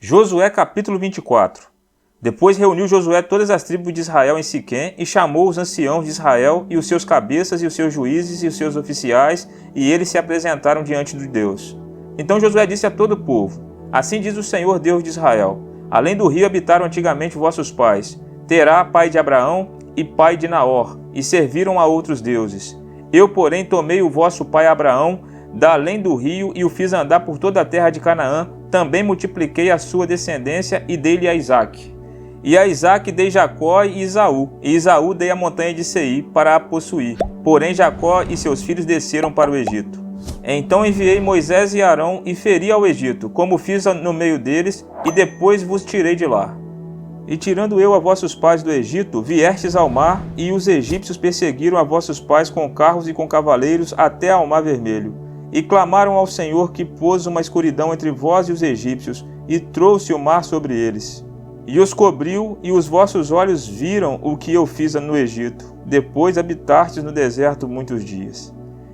Josué capítulo 24. Depois reuniu Josué todas as tribos de Israel em Siquém e chamou os anciãos de Israel e os seus cabeças e os seus juízes e os seus oficiais, e eles se apresentaram diante de Deus. Então Josué disse a todo o povo: Assim diz o Senhor Deus de Israel: Além do rio habitaram antigamente vossos pais, Terá, pai de Abraão e pai de Naor, e serviram a outros deuses. Eu, porém, tomei o vosso pai Abraão da além do rio e o fiz andar por toda a terra de Canaã. Também multipliquei a sua descendência e dei-lhe a Isaque. E a Isaque dei Jacó e Esaú dei a montanha de Seir para a possuir. Porém Jacó e seus filhos desceram para o Egito. Então enviei Moisés e Arão e feri ao Egito, como fiz no meio deles, e depois vos tirei de lá. E tirando eu a vossos pais do Egito, viestes ao mar, e os egípcios perseguiram a vossos pais com carros e com cavaleiros até ao mar vermelho. E clamaram ao Senhor, que pôs uma escuridão entre vós e os egípcios, e trouxe o mar sobre eles. E os cobriu, e os vossos olhos viram o que eu fiz no Egito. Depois habitastes no deserto muitos dias.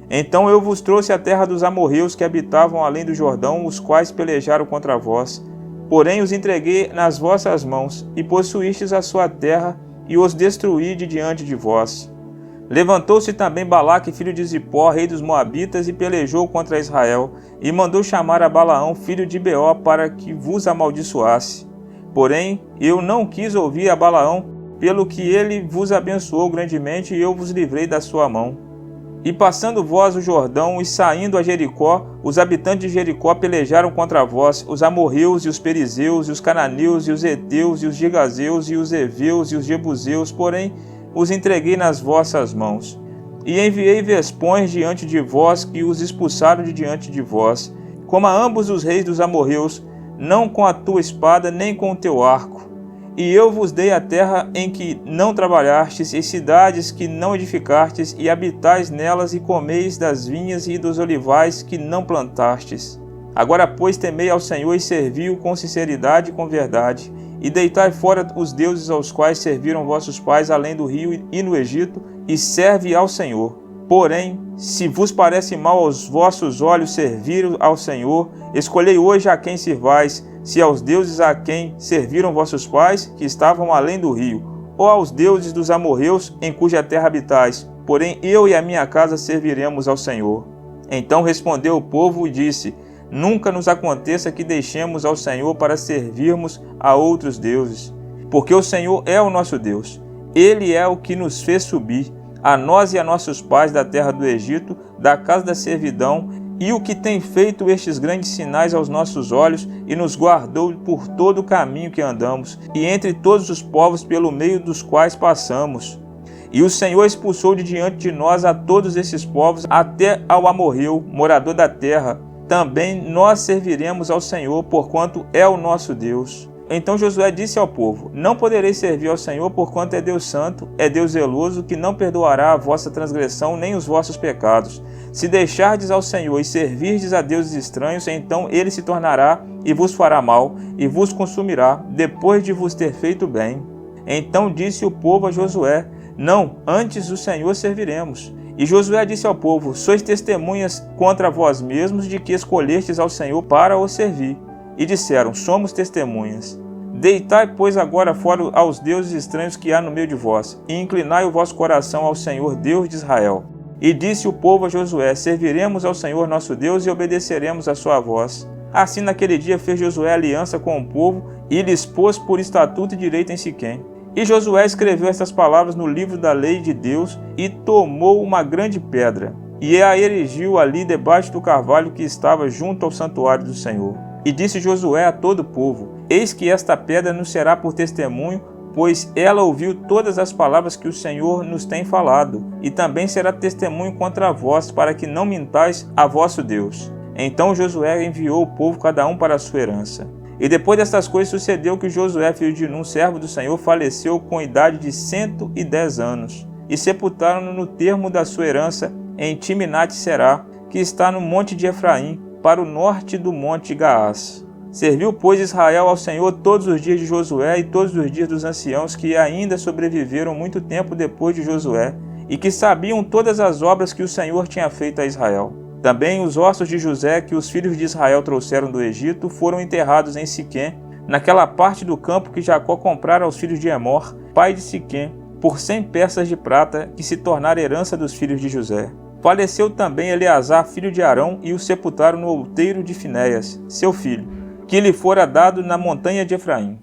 Então eu vos trouxe a terra dos amorreus que habitavam além do Jordão, os quais pelejaram contra vós. Porém os entreguei nas vossas mãos, e possuístes a sua terra, e os destruí de diante de vós. Levantou-se também Balaque, filho de Zippor, rei dos Moabitas, e pelejou contra Israel, e mandou chamar a Balaão, filho de Beor, para que vos amaldiçoasse. Porém, eu não quis ouvir a Balaão, pelo que ele vos abençoou grandemente, e eu vos livrei da sua mão. E passando vós o Jordão, e saindo a Jericó, os habitantes de Jericó pelejaram contra vós, os amorreus, e os perizeus, e os cananeus, e os heteus, e os gigazeus, e os heveus, e os jebuseus, porém os entreguei nas vossas mãos. E enviei vespões diante de vós, que os expulsaram de diante de vós, como a ambos os reis dos amorreus, não com a tua espada, nem com o teu arco. E eu vos dei a terra em que não trabalhastes, e cidades que não edificastes, e habitais nelas, e comeis das vinhas e dos olivais que não plantastes. Agora, pois, temei ao Senhor e servi-o com sinceridade e com verdade, e deitai fora os deuses aos quais serviram vossos pais além do rio e no Egito, e serve ao Senhor. Porém, se vos parece mal aos vossos olhos servir ao Senhor, escolhei hoje a quem servais, se aos deuses a quem serviram vossos pais, que estavam além do rio, ou aos deuses dos amorreus, em cuja terra habitais. Porém, eu e a minha casa serviremos ao Senhor. Então respondeu o povo e disse: Nunca nos aconteça que deixemos ao Senhor para servirmos a outros deuses, porque o Senhor é o nosso Deus. Ele é o que nos fez subir, a nós e a nossos pais da terra do Egito, da casa da servidão, e o que tem feito estes grandes sinais aos nossos olhos, e nos guardou por todo o caminho que andamos, e entre todos os povos pelo meio dos quais passamos. E o Senhor expulsou de diante de nós a todos esses povos, até ao amorreu, morador da terra. Também nós serviremos ao Senhor, porquanto é o nosso Deus. Então Josué disse ao povo: Não podereis servir ao Senhor, porquanto é Deus santo, é Deus zeloso, que não perdoará a vossa transgressão nem os vossos pecados. Se deixardes ao Senhor e servirdes a deuses estranhos, então ele se tornará e vos fará mal, e vos consumirá, depois de vos ter feito bem. Então disse o povo a Josué: Não, antes o Senhor serviremos. E Josué disse ao povo: Sois testemunhas contra vós mesmos de que escolhestes ao Senhor para o servir. E disseram: Somos testemunhas. Deitai, pois, agora fora aos deuses estranhos que há no meio de vós, e inclinai o vosso coração ao Senhor, Deus de Israel. E disse o povo a Josué: Serviremos ao Senhor nosso Deus e obedeceremos a sua voz. Assim naquele dia fez Josué aliança com o povo e lhes pôs por estatuto e direito em Siquém. E Josué escreveu estas palavras no livro da lei de Deus e tomou uma grande pedra e a erigiu ali debaixo do carvalho que estava junto ao santuário do Senhor. E disse Josué a todo o povo: Eis que esta pedra nos será por testemunho, pois ela ouviu todas as palavras que o Senhor nos tem falado, e também será testemunho contra vós, para que não mintais a vosso Deus. Então Josué enviou o povo cada um para a sua herança. E depois destas coisas sucedeu que Josué, filho de Nun, servo do Senhor, faleceu com idade de 110 anos, e sepultaram-no no termo da sua herança em Timnat-Será, que está no monte de Efraim, para o norte do monte Gaás. Serviu, pois, Israel ao Senhor todos os dias de Josué e todos os dias dos anciãos que ainda sobreviveram muito tempo depois de Josué, e que sabiam todas as obras que o Senhor tinha feito a Israel. Também os ossos de José que os filhos de Israel trouxeram do Egito foram enterrados em Siquém, naquela parte do campo que Jacó comprara aos filhos de Emor, pai de Siquém, por 100 peças de prata, que se tornara herança dos filhos de José. Faleceu também Eleazar, filho de Arão, e o sepultaram no outeiro de Finéias, seu filho, que lhe fora dado na montanha de Efraim.